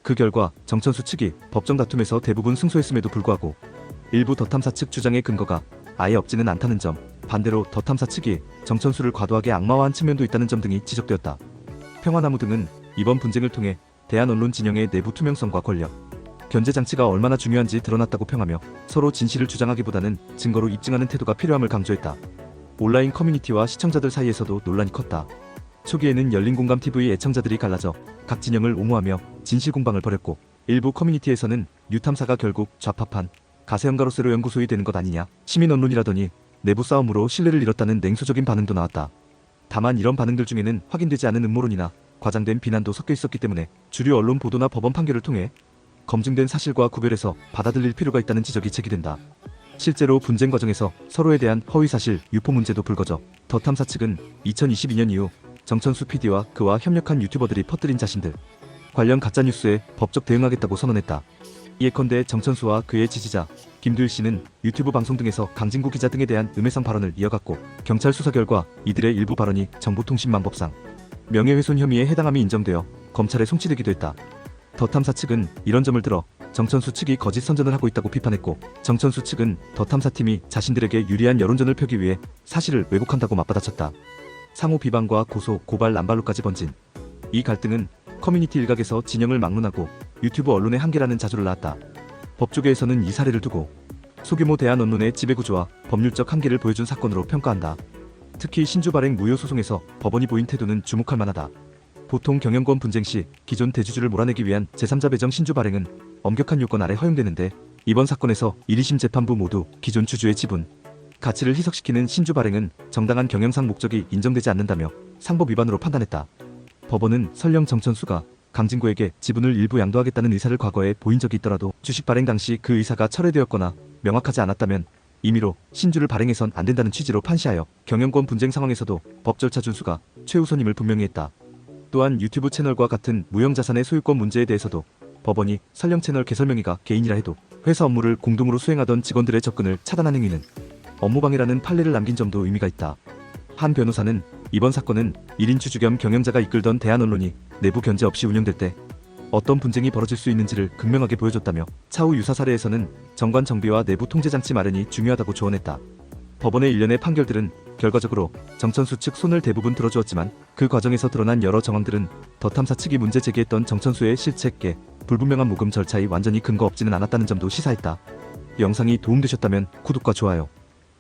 그 결과 정천수 측이 법정 다툼에서 대부분 승소했음에도 불구하고 일부 더 탐사 측 주장의 근거가 아예 없지는 않다는 점, 반대로 더 탐사 측이 정천수를 과도하게 악마화한 측면도 있다는 점 등이 지적되었다. 평화나무 등은 이번 분쟁을 통해 대한언론 진영의 내부 투명성과 권력, 견제 장치가 얼마나 중요한지 드러났다고 평하며 서로 진실을 주장하기보다는 증거로 입증하는 태도가 필요함을 강조했다. 온라인 커뮤니티와 시청자들 사이에서도 논란이 컸다. 초기에는 열린공감TV 애청자들이 갈라져 각 진영을 옹호하며 진실 공방을 벌였고, 일부 커뮤니티에서는 뉴탐사가 결국 좌파판 가세연가로세로 연구소이 되는 것 아니냐, 시민언론이라더니 내부 싸움으로 신뢰를 잃었다는 냉소적인 반응도 나왔다. 다만 이런 반응들 중에는 확인되지 않은 음모론이나 과장된 비난도 섞여 있었기 때문에 주류 언론 보도나 법원 판결을 통해 검증된 사실과 구별해서 받아들일 필요가 있다는 지적이 제기된다. 실제로 분쟁 과정에서 서로에 대한 허위사실, 유포 문제도 불거져 더 탐사 측은 2022년 이후 정천수 PD와 그와 협력한 유튜버들이 퍼뜨린 자신들 관련 가짜뉴스에 법적 대응하겠다고 선언했다. 예컨대 정천수와 그의 지지자 김두일 씨는 유튜브 방송 등에서 강진구 기자 등에 대한 음해성 발언을 이어갔고, 경찰 수사 결과 이들의 일부 발언이 정보통신망법상 명예훼손 혐의에 해당함이 인정되어 검찰에 송치되기도 했다. 더 탐사 측은 이런 점을 들어 정천수 측이 거짓 선전을 하고 있다고 비판했고, 정천수 측은 더 탐사팀이 자신들에게 유리한 여론전을 펴기 위해 사실을 왜곡한다고 맞받아쳤다. 상호 비방과 고소, 고발, 남발로까지 번진 이 갈등은 커뮤니티 일각에서 진영을 막론하고 유튜브 언론의 한계라는 자조를 낳았다. 법조계에서는 이 사례를 두고 소규모 대한 언론의 지배구조와 법률적 한계를 보여준 사건으로 평가한다. 특히 신주 발행 무효 소송에서 법원이 보인 태도는 주목할 만하다. 보통 경영권 분쟁 시 기존 대주주를 몰아내기 위한 제3자 배정 신주 발행은 엄격한 요건 아래 허용되는데, 이번 사건에서 1, 2심 재판부 모두 기존 주주의 지분, 가치를 희석시키는 신주 발행은 정당한 경영상 목적이 인정되지 않는다며 상법 위반으로 판단했다. 법원은 설령 정천수가 강진구에게 지분을 일부 양도하겠다는 의사를 과거에 보인 적이 있더라도 주식 발행 당시 그 의사가 철회되었거나 명확하지 않았다면 임의로 신주를 발행해선 안 된다는 취지로 판시하여 경영권 분쟁 상황에서도 법 절차 준수가 최우선임을 분명히 했다. 또한 유튜브 채널과 같은 무형자산의 소유권 문제에 대해서도 법원이 설령 채널 개설명의가 개인이라 해도 회사 업무를 공동으로 수행하던 직원들의 접근을 차단한 행위는 업무방해라는 판례를 남긴 점도 의미가 있다. 한 변호사는 이번 사건은 1인 주주 겸 경영자가 이끌던 대한언론이 내부 견제 없이 운영될 때 어떤 분쟁이 벌어질 수 있는지를 극명하게 보여줬다며 차후 유사 사례에서는 정관 정비와 내부 통제장치 마련이 중요하다고 조언했다. 법원의 일련의 판결들은 결과적으로 정천수 측 손을 대부분 들어주었지만, 그 과정에서 드러난 여러 정황들은 더 탐사 측이 문제 제기했던 정천수의 실체계, 불분명한 모금 절차에 완전히 근거 없지는 않았다는 점도 시사했다. 영상이 도움되셨다면 구독과 좋아요,